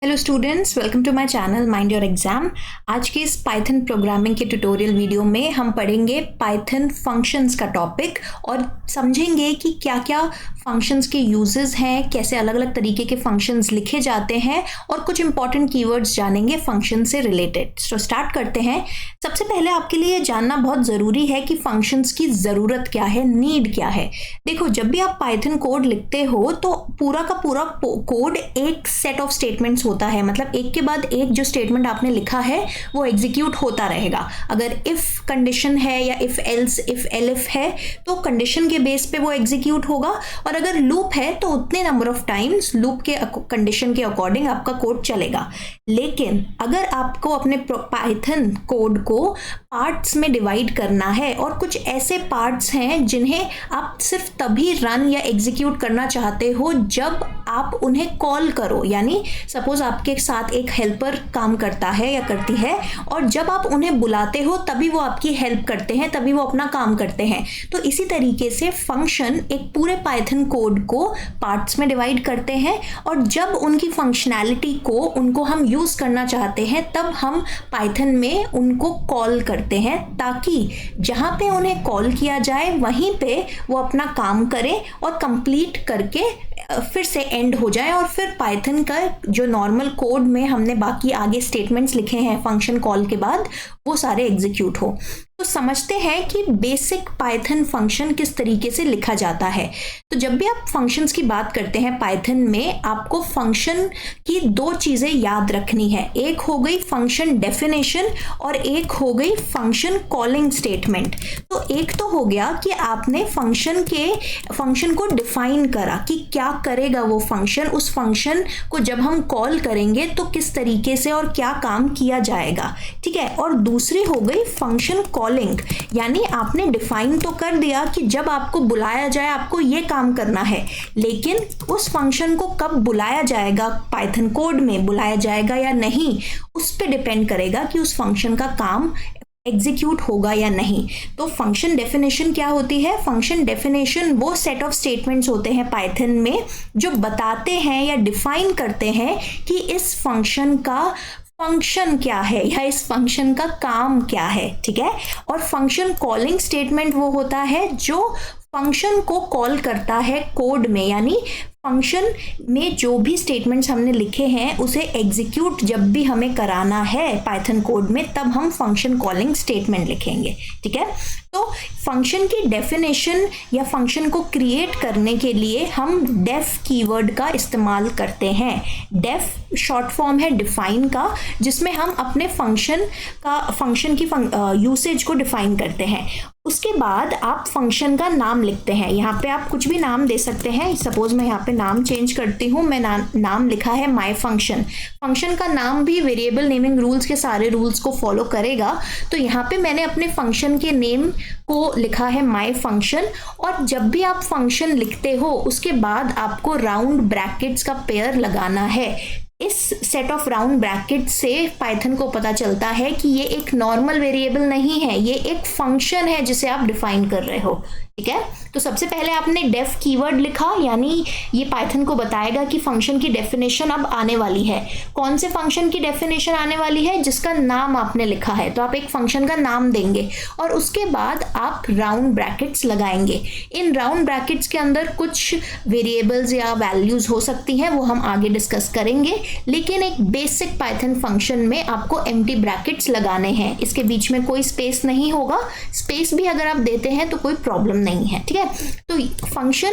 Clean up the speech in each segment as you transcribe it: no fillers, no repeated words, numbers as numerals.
Hello students, welcome to my channel mind your exam. आज के इस पाइथन प्रोग्रामिंग के ट्यूटोरियल वीडियो में हम पढ़ेंगे पाइथन फंक्शंस का टॉपिक और समझेंगे कि क्या क्या फंक्शंस के यूजेस हैं, कैसे अलग अलग तरीके के फंक्शंस लिखे जाते हैं और कुछ इंपॉर्टेंट कीवर्ड्स जानेंगे फंक्शन से रिलेटेड। तो स्टार्ट करते हैं। सबसे पहले आपके लिए जानना बहुत ज़रूरी है कि फंक्शंस की ज़रूरत क्या है, नीड क्या है। देखो, जब भी आप पाइथन कोड लिखते हो तो पूरा का पूरा कोड एक सेट ऑफ स्टेटमेंट्स होता है, मतलब एक के बाद एक जो स्टेटमेंट आपने लिखा है वो एग्जीक्यूट होता रहेगा। अगर इफ कंडीशन है या इफ एल्स इफ एलिफ है तो कंडीशन के बेस पे वो एग्जीक्यूट होगा, और अगर लूप है तो उतने नंबर ऑफ टाइम्स लूप के कंडीशन के अकॉर्डिंग आपका कोड चलेगा। लेकिन अगर आपको अपने पाइथन कोड को पार्ट्स में डिवाइड करना है और कुछ ऐसे पार्ट्स हैं जिन्हें आप सिर्फ तभी रन या एग्जीक्यूट करना चाहते हो जब आप उन्हें कॉल करो, यानी सपोज आपके साथ एक हेल्पर काम करता है या करती है और जब आप उन्हें बुलाते हो तभी वो आपकी हेल्प करते हैं, तभी वो अपना काम करते हैं। तो इसी तरीके से फंक्शन एक पूरे पाइथन कोड को पार्ट्स में डिवाइड करते हैं और जब उनकी फंक्शनैलिटी को उनको हम यूज करना चाहते हैं तब हम पाइथन में उनको कॉल करते हैं, ताकि जहां पे उन्हें कॉल किया जाए वहीं पे वो अपना काम करें और कंप्लीट करके फिर से एंड हो जाए और फिर पाइथन का जो नॉर्मल कोड में हमने बाकी आगे स्टेटमेंट्स लिखे हैं फंक्शन कॉल के बाद वो सारे एग्जीक्यूट हो। तो समझते हैं कि बेसिक पाइथन फंक्शन किस तरीके से लिखा जाता है। तो जब भी आप फंक्शंस की बात करते हैं पाइथन में, आपको फंक्शन की दो चीज़ें याद रखनी है। एक हो गई फंक्शन डेफिनेशन और एक हो गई फंक्शन कॉलिंग स्टेटमेंट। तो एक तो हो गया कि आपने फंक्शन को डिफाइन करा कि क्या करेगा वो फंक्शन, उस फंक्शन को जब हम कॉल करेंगे तो किस तरीके से और क्या काम किया जाएगा, ठीक है। और दूसरी हो गई फंक्शन कॉलिंग, यानी आपने डिफाइन तो कर दिया कि जब आपको बुलाया जाए आपको ये काम करना है, लेकिन उस फंक्शन को कब बुलाया जाएगा, पाइथन कोड में बुलाया जाएगा या नहीं, उस पे डिपेंड करेगा कि उस फंक्शन का काम एग्जीक्यूट होगा या नहीं। तो फंक्शन डेफिनेशन क्या होती है? फंक्शन डेफिनेशन वो सेट ऑफ स्टेटमेंट्स होते हैं पाइथन में जो बताते हैं या डिफाइन करते हैं कि इस फंक्शन का फंक्शन क्या है या इस फंक्शन का काम क्या है, ठीक है। और फंक्शन कॉलिंग स्टेटमेंट वो होता है जो फंक्शन को कॉल करता है कोड में, यानी फंक्शन में जो भी स्टेटमेंट्स हमने लिखे हैं उसे एग्जीक्यूट जब भी हमें कराना है पाइथन कोड में तब हम फंक्शन कॉलिंग स्टेटमेंट लिखेंगे, ठीक है। तो फंक्शन की डेफिनेशन या फंक्शन को क्रिएट करने के लिए हम डेफ कीवर्ड का इस्तेमाल करते हैं। डेफ शॉर्ट फॉर्म है डिफाइन का, जिसमें हम अपने फंक्शन की यूसेज को डिफाइन करते हैं। उसके बाद आप फंक्शन का नाम लिखते हैं। यहाँ पे आप कुछ भी नाम दे सकते हैं। सपोज मैं यहाँ पे नाम चेंज करती हूँ, मैं नाम लिखा है माय फंक्शन। फंक्शन का नाम भी वेरिएबल नेमिंग रूल्स के सारे रूल्स को फॉलो करेगा। तो यहाँ पे मैंने अपने फंक्शन के नेम को लिखा है माय फंक्शन, और जब भी आप फंक्शन लिखते हो उसके बाद आपको राउंड ब्रैकेट्स का पेयर लगाना है। इस सेट ऑफ राउंड ब्रैकेट से पाइथन को पता चलता है कि ये एक नॉर्मल वेरिएबल नहीं है, ये एक फंक्शन है जिसे आप डिफाइन कर रहे हो, ठीक है। तो सबसे पहले आपने डेफ कीवर्ड लिखा, यानी ये पाइथन को बताएगा कि फंक्शन की डेफिनेशन अब आने वाली है। कौन से फंक्शन की डेफिनेशन आने वाली है? जिसका नाम आपने लिखा है। तो आप एक फंक्शन का नाम देंगे और उसके बाद आप राउंड ब्रैकेट्स लगाएंगे। इन राउंड ब्रैकेट्स के अंदर कुछ वेरिएबल्स या वैल्यूज हो सकती हैं, वो हम आगे डिस्कस करेंगे, लेकिन एक बेसिक पाइथन फंक्शन में आपको एम्प्टी ब्रैकेट्स लगाने हैं। इसके बीच में कोई स्पेस नहीं होगा। स्पेस भी अगर आप देते हैं तो कोई प्रॉब्लम नहीं है, ठीक है। तो फंक्शन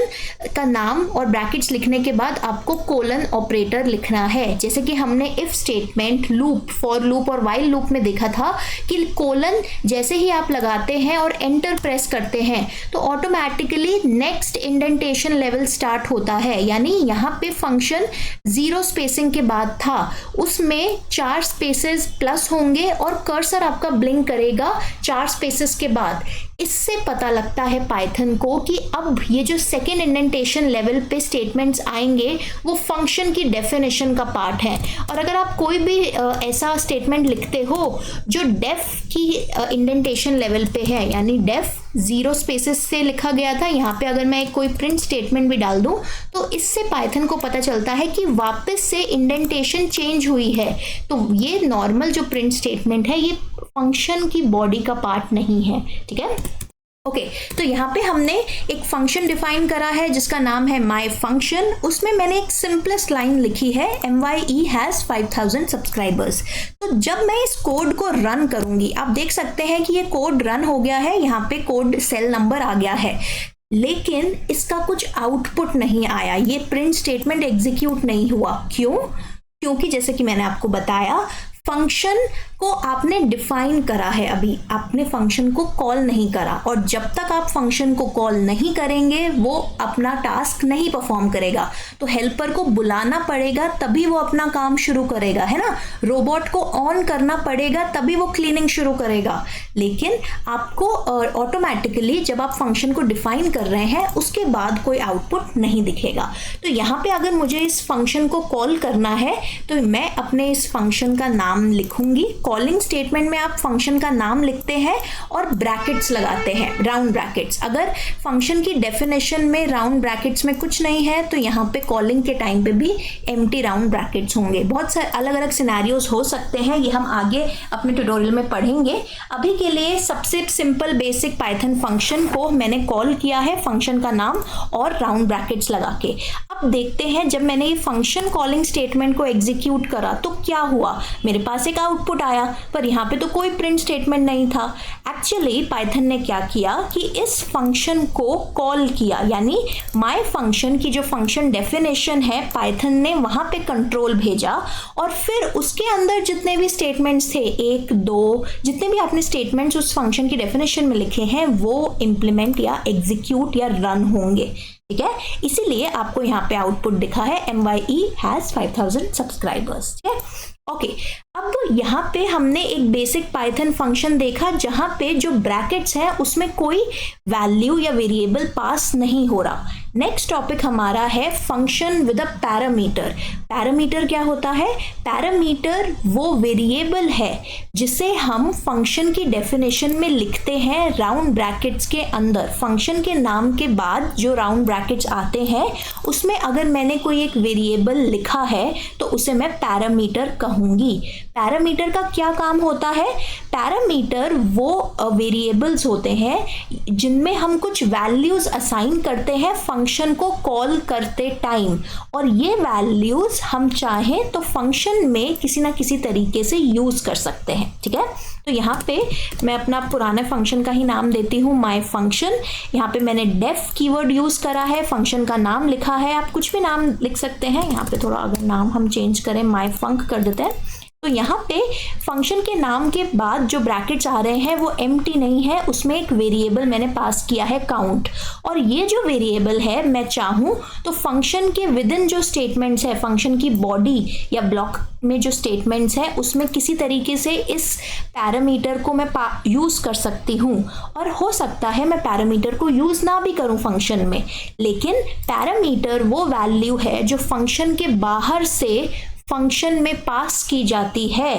का नाम और ब्रैकेट्स लिखने के बाद आपको कोलन ऑपरेटर लिखना है। जैसे कि हमने if statement, loop, for loop और व्हाइल लूप में देखा था कि कोलन जैसे ही आप लगाते हैं और एंटर प्रेस करते हैं तो automatically next indentation level start होता है। यानी यहाँ पे फंक्शन जीरो स्पेसिंग के बाद था, उसमें 4 स्पेसेस प्लस होंगे और कर्सर आपका ब्लिंक करेगा 4 स्पेसेस के बाद। इससे पता लगता है पाइथन को कि अब ये जो सेकेंड इंडेंटेशन लेवल पे स्टेटमेंट्स आएंगे वो फंक्शन की डेफिनेशन का पार्ट है। और अगर आप कोई भी ऐसा स्टेटमेंट लिखते हो जो डेफ की इंडेंटेशन लेवल पे है, यानी डेफ जीरो स्पेसेस से लिखा गया था। यहाँ पे अगर मैं कोई प्रिंट स्टेटमेंट भी डाल दूँ तो इससे पाइथन को पता चलता है कि वापस से इंडेंटेशन चेंज हुई है। तो ये नॉर्मल जो प्रिंट स्टेटमेंट है ये फंक्शन की बॉडी का पार्ट नहीं है, ठीक है। ओके, तो यहाँ पे हमने एक फंक्शन डिफाइन करा है जिसका नाम है माई फंक्शन। उसमें मैंने एक सिंपलेस्ट लाइन लिखी है MYE हैज़ 5000 सब्सक्राइबर्स। तो जब मैं इस कोड को रन करूंगी, आप देख सकते हैं कि ये कोड रन हो गया है, यहाँ पे कोड सेल नंबर आ गया है, लेकिन इसका कुछ आउटपुट नहीं आया, ये प्रिंट स्टेटमेंट एग्जीक्यूट नहीं हुआ। क्यों? क्योंकि जैसे कि मैंने आपको बताया, फंक्शन को आपने डिफाइन करा है, अभी आपने फंक्शन को कॉल नहीं करा, और जब तक आप फंक्शन को कॉल नहीं करेंगे वो अपना टास्क नहीं परफॉर्म करेगा। तो हेल्पर को बुलाना पड़ेगा तभी वो अपना काम शुरू करेगा, है ना। रोबोट को ऑन करना पड़ेगा तभी वो क्लीनिंग शुरू करेगा। लेकिन आपको ऑटोमेटिकली जब आप फंक्शन को डिफाइन कर रहे हैं उसके बाद कोई आउटपुट नहीं दिखेगा। तो यहाँ पे अगर मुझे इस फंक्शन को कॉल करना है तो मैं अपने इस फंक्शन का नाम लिखूंगी। कॉलिंग स्टेटमेंट में आप फंक्शन का नाम लिखते हैं और ब्रैकेट्स लगाते हैं, राउंड ब्रैकेट्स। अगर फंक्शन की डेफिनेशन में राउंड ब्रैकेट्स में कुछ नहीं है तो यहाँ पे कॉलिंग के टाइम पे भी एम्प्टी राउंड ब्रैकेट्स होंगे। बहुत सारे अलग अलग सिनेरियोज हो सकते हैं, ये हम आगे अपने ट्यूटोरियल में पढ़ेंगे। अभी के लिए सबसे सिंपल बेसिक पाइथन फंक्शन को मैंने कॉल किया है, फंक्शन का नाम और राउंड ब्रैकेट्स लगा के। अब देखते हैं जब मैंने ये फंक्शन कॉलिंग स्टेटमेंट को एग्जीक्यूट करा तो क्या हुआ। मेरे पास एक आउटपुट आया, पर यहाँ पे तो कोई प्रिंट स्टेटमेंट नहीं था। एक्चुअली पाइथन ने क्या किया कि इस फंक्शन को कॉल किया, यानी माय फंक्शन की जो फंक्शन डेफिनेशन है पाइथन ने वहां पे कंट्रोल भेजा, और फिर उसके अंदर जितने भी स्टेटमेंट्स थे, 1 2 जितने भी आपने स्टेटमेंट्स उस फंक्शन की डेफिनेशन में लिखे हैं वो इम्प्लीमेंट या एग्जीक्यूट या रन होंगे, ठीक है। इसीलिए आपको यहाँ पे आउटपुट दिखा है MYE हैज़ 5000 सब्सक्राइबर्स, ठीक है। ओके, अब यहाँ पे हमने एक बेसिक पाइथन फंक्शन देखा जहाँ पे जो ब्रैकेट्स हैं उसमें कोई वैल्यू या वेरिएबल पास नहीं हो रहा। नेक्स्ट टॉपिक हमारा है function with a parameter. Parameter क्या होता है? पैरामीटर वो वेरिएबल है जिसे हम फंक्शन की डेफिनेशन में लिखते हैं राउंड ब्रैकेट्स के अंदर। फंक्शन के नाम के बाद जो राउंड ब्रैकेट्स आते हैं उसमें अगर मैंने कोई एक वेरिएबल लिखा है तो उसे मैं पैरामीटर कहूंगी। पैरामीटर का क्या काम होता है? पैरामीटर वो वेरिएबल्स होते हैं जिनमें हम कुछ वैल्यूज असाइन करते हैं फंक्शन को कॉल करते टाइम, और ये वैल्यूज हम चाहें तो फंक्शन में किसी ना किसी तरीके से यूज कर सकते हैं, ठीक है। तो यहाँ पे मैं अपना पुराने फंक्शन का ही नाम देती हूँ, माय फंक्शन। यहाँ पे मैंने डेफ कीवर्ड यूज करा है, फंक्शन का नाम लिखा है, आप कुछ भी नाम लिख सकते हैं। यहाँ पे थोड़ा अगर नाम हम चेंज करें, माय फंक कर देते हैं। तो यहाँ पे फंक्शन के नाम के बाद जो ब्रैकेट्स आ रहे हैं वो एम्प्टी नहीं है, उसमें एक वेरिएबल मैंने पास किया है काउंट, और ये जो वेरिएबल है मैं चाहूँ तो फंक्शन के विद इन जो स्टेटमेंट्स है, फंक्शन की बॉडी या ब्लॉक में जो स्टेटमेंट्स है उसमें किसी तरीके से इस पैरामीटर को मैं यूज कर सकती हूँ। और हो सकता है मैं पैरामीटर को यूज ना भी करूँ फंक्शन में, लेकिन पैरामीटर वो वैल्यू है जो फंक्शन के बाहर से फंक्शन में पास की जाती है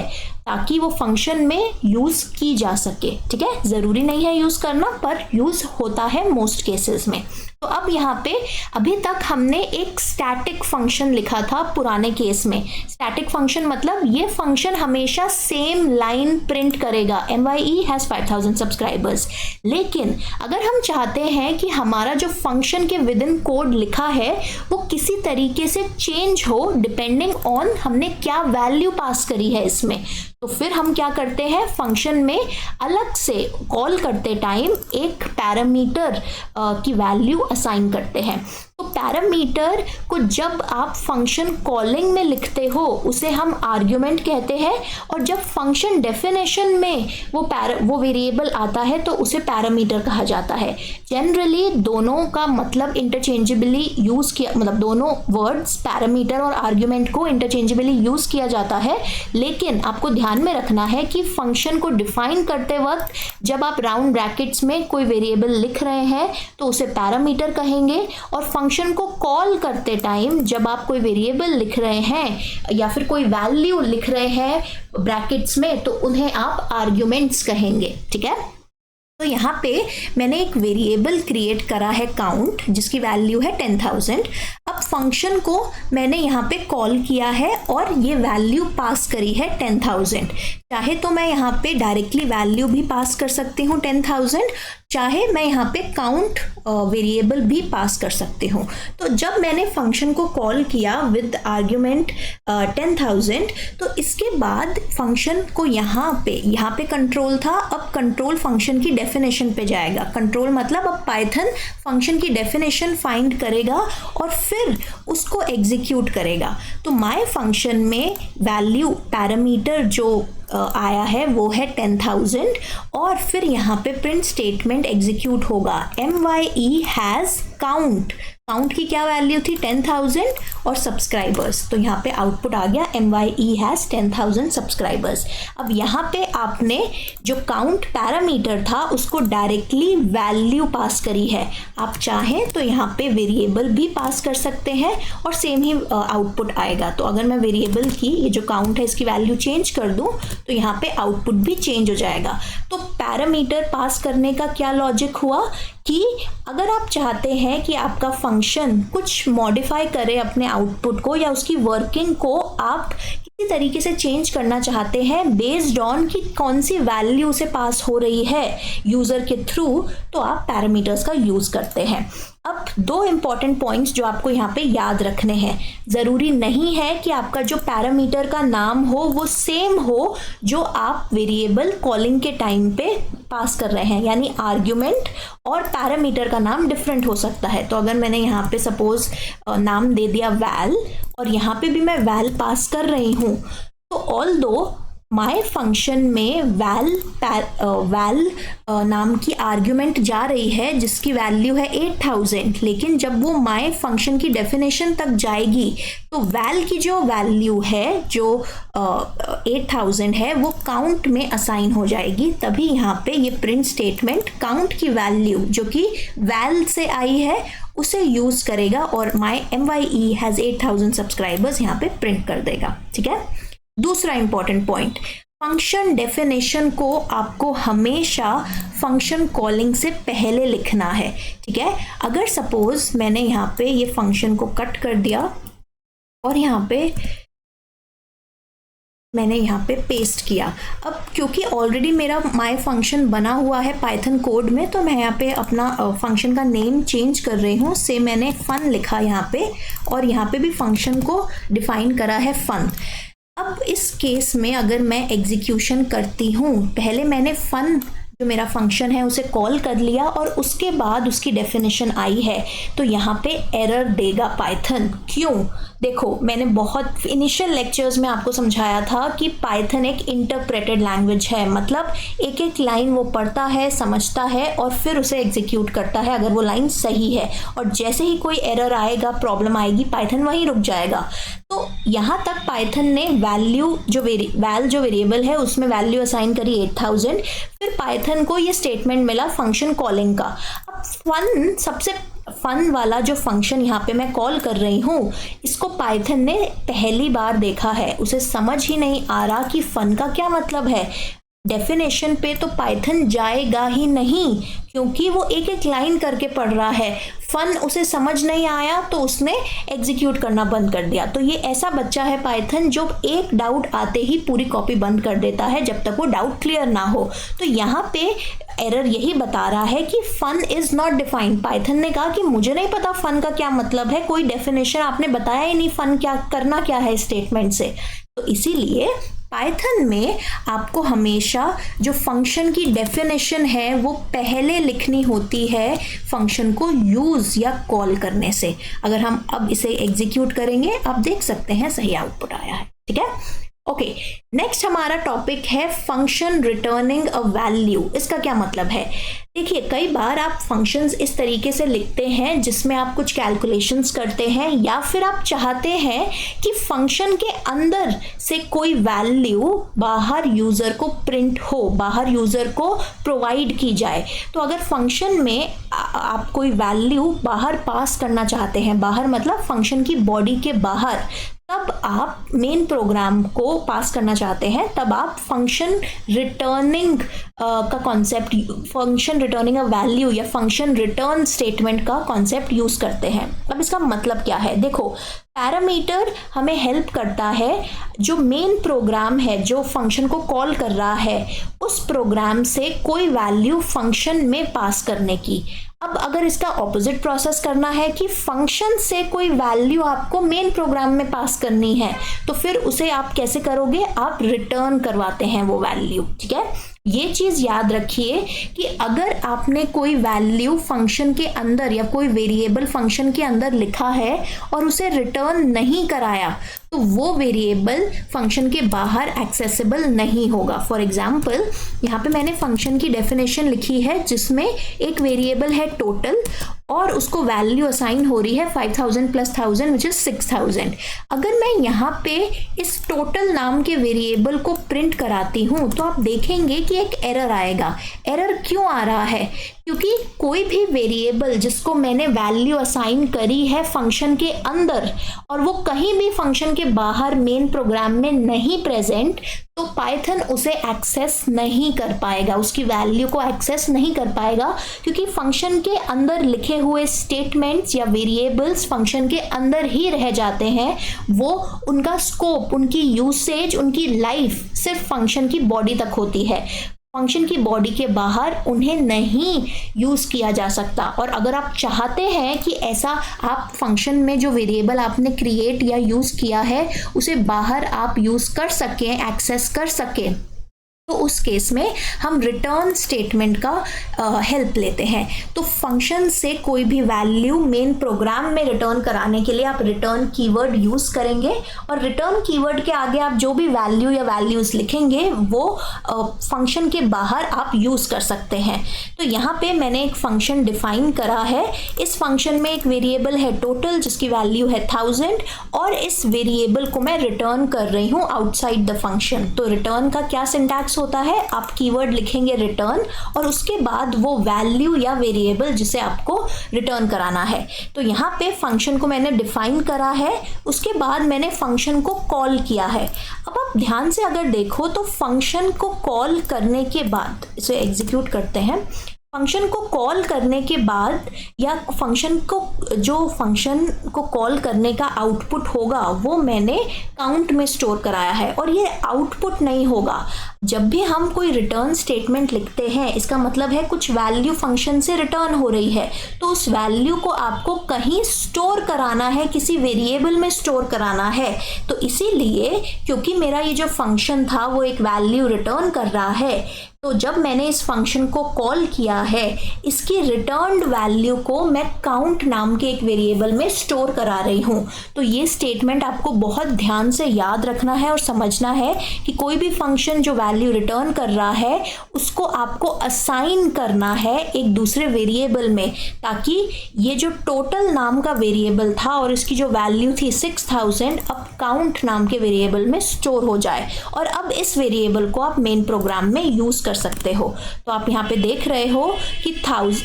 ताकि वो फंक्शन में यूज की जा सके, ठीक है। जरूरी नहीं है यूज करना, पर यूज होता है मोस्ट केसेस में। तो अब यहाँ पे अभी तक हमने एक स्टैटिक फंक्शन लिखा था पुराने केस में। स्टैटिक फंक्शन मतलब ये फंक्शन हमेशा सेम लाइन प्रिंट करेगा, MYE हैज़ 5000 सब्सक्राइबर्स। लेकिन अगर हम चाहते हैं कि हमारा जो फंक्शन के विद इन कोड लिखा है वो किसी तरीके से चेंज हो डिपेंडिंग ऑन हमने क्या वैल्यू पास करी है इसमें, तो फिर हम क्या करते हैं, फंक्शन में अलग से कॉल करते टाइम एक पैरामीटर की वैल्यू असाइन करते हैं। तो पैरामीटर को जब आप फंक्शन कॉलिंग में लिखते हो उसे हम आर्ग्यूमेंट कहते हैं, और जब फंक्शन डेफिनेशन में वो वेरिएबल आता है तो उसे पैरामीटर कहा जाता है। जनरली दोनों का मतलब इंटरचेंजेबली यूज किया, मतलब दोनों वर्ड्स पैरामीटर और आर्ग्यूमेंट को इंटरचेंजेबली यूज किया जाता है। लेकिन आपको ध्यान में रखना है कि फंक्शन को डिफाइन करते वक्त जब आप राउंड ब्रैकेट्स में कोई वेरिएबल लिख रहे हैं तो उसे पैरामीटर कहेंगे, और फंक्शन को कॉल करते टाइम जब आप कोई वेरिएबल लिख रहे हैं या फिर कोई वैल्यू लिख रहे हैं ब्रैकेट्स में तो उन्हें आप आर्ग्यूमेंट्स कहेंगे, ठीक है। तो यहाँ पे मैंने एक वेरिएबल क्रिएट करा है काउंट, जिसकी वैल्यू है 10,000। अब फंक्शन को मैंने यहाँ पे कॉल किया है और ये वैल्यू पास करी है 10,000। चाहे तो मैं यहाँ पे डायरेक्टली वैल्यू भी पास कर सकती हूँ 10,000, चाहे मैं यहाँ पे काउंट वेरिएबल भी पास कर सकती हूँ। तो जब मैंने फंक्शन को कॉल किया विद आर्ग्यूमेंट 10,000, तो इसके बाद फंक्शन को यहाँ पे कंट्रोल था, अब कंट्रोल फंक्शन की डेफिनेशन पे जाएगा। कंट्रोल मतलब अब पाइथन फंक्शन की डेफिनेशन फाइंड करेगा और फिर उसको एग्जीक्यूट करेगा। तो माय फंक्शन में वैल्यू पैरामीटर जो आया है वो है 10,000 और फिर यहाँ पे प्रिंट स्टेटमेंट एग्जीक्यूट होगा। MYE हैज़ काउंट की क्या वैल्यू थी 10,000 और सब्सक्राइबर्स, तो यहाँ पे आउटपुट आ गया MYE हैज़ 10,000 सब्सक्राइबर्स। अब यहाँ पे आपने जो काउंट पैरामीटर था उसको डायरेक्टली वैल्यू पास करी है। आप चाहें तो यहाँ पे वेरिएबल भी पास कर सकते हैं और सेम ही आउटपुट आएगा। तो अगर मैं वेरिएबल की ये जो काउंट है इसकी वैल्यू चेंज कर दूँ तो यहाँ पे आउटपुट भी चेंज हो जाएगा। तो पैरामीटर पास करने का क्या लॉजिक हुआ कि अगर आप चाहते हैं कि आपका फंक्शन कुछ मॉडिफाई करे अपने आउटपुट को या उसकी वर्किंग को आप किसी तरीके से चेंज करना चाहते हैं बेस्ड ऑन कि कौन सी वैल्यू से पास हो रही है यूज़र के थ्रू, तो आप पैरामीटर्स का यूज़ करते हैं। अब दो इंपॉर्टेंट पॉइंट्स जो आपको यहाँ पे याद रखने हैं। ज़रूरी नहीं है कि आपका जो पैरामीटर का नाम हो वो सेम हो जो आप वेरिएबल कॉलिंग के टाइम पे पास कर रहे हैं, यानी आर्ग्यूमेंट और पैरामीटर का नाम डिफरेंट हो सकता है। तो अगर मैंने यहाँ पे सपोज नाम दे दिया वैल और यहाँ पे भी मैं वैल पास कर रही हूँ, तो ऑल दो माय फंक्शन में वैल नाम की आर्ग्यूमेंट जा रही है जिसकी वैल्यू है 8,000, लेकिन जब वो माय फंक्शन की डेफिनेशन तक जाएगी तो वैल की जो वैल्यू है जो 8,000 है वो काउंट में असाइन हो जाएगी। तभी यहाँ पे ये प्रिंट स्टेटमेंट काउंट की वैल्यू जो कि वैल से आई है उसे यूज करेगा और माय MYE हैज़ 8,000 सब्सक्राइबर्स यहाँ पे प्रिंट कर देगा। ठीक है। दूसरा इंपॉर्टेंट पॉइंट, फंक्शन डेफिनेशन को आपको हमेशा फंक्शन कॉलिंग से पहले लिखना है। ठीक है। अगर सपोज मैंने यहाँ पे ये फंक्शन को कट कर दिया और यहाँ पे मैंने यहाँ पे पेस्ट किया, अब क्योंकि ऑलरेडी मेरा माय फंक्शन बना हुआ है पाइथन कोड में, तो मैं यहाँ पे अपना फंक्शन का नेम चेंज कर रही हूँ। से मैंने फन लिखा यहाँ पे और यहाँ पे भी फंक्शन को डिफाइन करा है फन। अब इस केस में अगर मैं एग्जीक्यूशन करती हूँ, पहले मैंने फन जो मेरा फंक्शन है उसे कॉल कर लिया और उसके बाद उसकी डेफिनेशन आई है, तो यहाँ पे एरर देगा पाइथन। क्यों? देखो, मैंने बहुत इनिशियल लेक्चर्स में आपको समझाया था कि पाइथन एक इंटरप्रेटेड लैंग्वेज है, मतलब एक एक लाइन वो पढ़ता है, समझता है और फिर उसे एग्जीक्यूट करता है अगर वो लाइन सही है, और जैसे ही कोई एरर आएगा, प्रॉब्लम आएगी, पाइथन वहीं रुक जाएगा। तो यहाँ तक पाइथन ने वैल्यू जो वेरिएबल है उसमें वैल्यू असाइन करी 8,000, फिर पाइथन को ये स्टेटमेंट मिला फंक्शन कॉलिंग का। अब सबसे फन वाला जो फंक्शन यहाँ पे मैं कॉल कर रही हूँ, इसको पाइथन ने पहली बार देखा है, उसे समझ ही नहीं आ रहा कि फन का क्या मतलब है। डेफिनेशन पे तो पाइथन जाएगा ही नहीं क्योंकि वो एक एक लाइन करके पढ़ रहा है। फन उसे समझ नहीं आया तो उसने एग्जीक्यूट करना बंद कर दिया। तो ये ऐसा बच्चा है पाइथन जो एक डाउट आते ही पूरी कॉपी बंद कर देता है जब तक वो डाउट क्लियर ना हो। तो यहाँ पे एरर यही बता रहा है कि fun is not defined. Python ने कहा कि मुझे नहीं पता फन का क्या मतलब है, कोई डेफिनेशन आपने बताया ही नहीं, फन क्या करना क्या है स्टेटमेंट से। तो इसीलिए पाइथन में आपको हमेशा जो फंक्शन की डेफिनेशन है वो पहले लिखनी होती है फंक्शन को यूज या कॉल करने से। अगर हम अब इसे एग्जीक्यूट करेंगे, आप देख सकते हैं सही आउटपुट आया है। ठीक है। ओके, नेक्स्ट हमारा टॉपिक है फंक्शन रिटर्निंग अ वैल्यू। इसका क्या मतलब है? देखिए, कई बार आप फंक्शंस इस तरीके से लिखते हैं जिसमें आप कुछ कैलकुलेशंस करते हैं या फिर आप चाहते हैं कि फंक्शन के अंदर से कोई वैल्यू बाहर यूज़र को प्रिंट हो, बाहर यूज़र को प्रोवाइड की जाए। तो अगर फंक्शन में आप कोई वैल्यू बाहर पास करना चाहते हैं, बाहर मतलब फंक्शन की बॉडी के बाहर, तब आप मेन प्रोग्राम को पास करना चाहते हैं, तब आप फंक्शन रिटर्निंग का concept, function returning a value या फंक्शन रिटर्न स्टेटमेंट का कॉन्सेप्ट यूज करते हैं। अब इसका मतलब क्या है, देखो पैरामीटर हमें हेल्प करता है, जो मेन प्रोग्राम है जो फंक्शन को कॉल कर रहा है उस प्रोग्राम से कोई वैल्यू फंक्शन में पास करने की। अब अगर इसका ऑपोजिट प्रोसेस करना है कि फंक्शन से कोई वैल्यू आपको मेन प्रोग्राम में पास करनी है, तो फिर उसे आप कैसे करोगे, आप रिटर्न करवाते हैं वो वैल्यू। ठीक है, ये चीज याद रखिए कि अगर आपने कोई वैल्यू फंक्शन के अंदर या कोई वेरिएबल फंक्शन के अंदर लिखा है और उसे रिटर्न नहीं कराया, तो वो वेरिएबल फंक्शन के बाहर एक्सेसिबल नहीं होगा। फॉर एग्जाम्पल यहाँ पे मैंने फंक्शन की डेफिनेशन लिखी है जिसमें एक वेरिएबल है टोटल और उसको वैल्यू असाइन हो रही है 5000 प्लस 1000 विच इज 6000। अगर मैं यहाँ पे इस टोटल नाम के वेरिएबल को प्रिंट कराती हूँ तो आप देखेंगे कि एक एरर आएगा। एरर क्यों आ रहा है, क्योंकि कोई भी वेरिएबल जिसको मैंने वैल्यू असाइन करी है फंक्शन के अंदर और वो कहीं भी फंक्शन के बाहर मेन प्रोग्राम में नहीं प्रेजेंट, तो पाइथन उसे एक्सेस नहीं कर पाएगा, उसकी वैल्यू को एक्सेस नहीं कर पाएगा, क्योंकि फंक्शन के अंदर लिखे हुए स्टेटमेंट्स या वेरिएबल्स फंक्शन के अंदर ही रह जाते हैं। वो उनका स्कोप, उनकी यूसेज, उनकी लाइफ सिर्फ फंक्शन की बॉडी तक होती है, फंक्शन की बॉडी के बाहर उन्हें नहीं यूज किया जा सकता। और अगर आप चाहते हैं कि ऐसा आप फंक्शन में जो वेरिएबल आपने क्रिएट या यूज किया है उसे बाहर आप यूज कर सकें, एक्सेस कर सकें, तो उस केस में हम रिटर्न स्टेटमेंट का हेल्प लेते हैं। तो फंक्शन से कोई भी वैल्यू मेन प्रोग्राम में रिटर्न कराने के लिए आप रिटर्न कीवर्ड यूज करेंगे और रिटर्न कीवर्ड के आगे आप जो भी वैल्यू या वैल्यूज लिखेंगे वो फंक्शन के बाहर आप यूज कर सकते हैं। तो यहाँ पे मैंने एक फंक्शन डिफाइन करा है। इस फंक्शन में एक वेरिएबल है टोटल जिसकी वैल्यू है 1000 और इस वेरिएबल को मैं रिटर्न कर रही हूँ आउटसाइड द फंक्शन। तो रिटर्न का क्या सिंटैक्स होता है, आप कीवर्ड लिखेंगे रिटर्न और उसके बाद वो वैल्यू या वेरिएबल जिसे आपको रिटर्न कराना है। तो यहाँ पे फंक्शन को मैंने डिफाइन करा है, उसके बाद मैंने फंक्शन को कॉल किया है। अब आप ध्यान से अगर देखो तो फंक्शन को कॉल करने के बाद, इसे एग्जीक्यूट करते हैं, फंक्शन को कॉल करने के बाद या फंक्शन को कॉल करने का आउटपुट होगा वो मैंने काउंट में स्टोर कराया है। और ये आउटपुट नहीं होगा, जब भी हम कोई रिटर्न स्टेटमेंट लिखते हैं इसका मतलब है कुछ वैल्यू फंक्शन से रिटर्न हो रही है, तो उस वैल्यू को आपको कहीं स्टोर कराना है, किसी वेरिएबल में स्टोर कराना है। तो इसीलिए क्योंकि मेरा ये जो फंक्शन था वो एक वैल्यू रिटर्न कर रहा है, तो जब मैंने इस फंक्शन को कॉल किया है इसकी रिटर्न्ड वैल्यू को मैं काउंट नाम के एक वेरिएबल में स्टोर करा रही हूँ। तो ये स्टेटमेंट आपको बहुत ध्यान से याद रखना है और समझना है कि कोई भी फंक्शन जो वैल्यू रिटर्न कर रहा है उसको आपको असाइन करना है एक दूसरे वेरिएबल में, ताकि ये जो टोटल नाम का वेरिएबल था और इसकी जो वैल्यू थी 6000 अब काउंट नाम के वेरिएबल में स्टोर हो जाए और अब इस वेरिएबल को आप मेन प्रोग्राम में यूज कर सकते हो। तो आप यहाँ पे देख रहे हो कि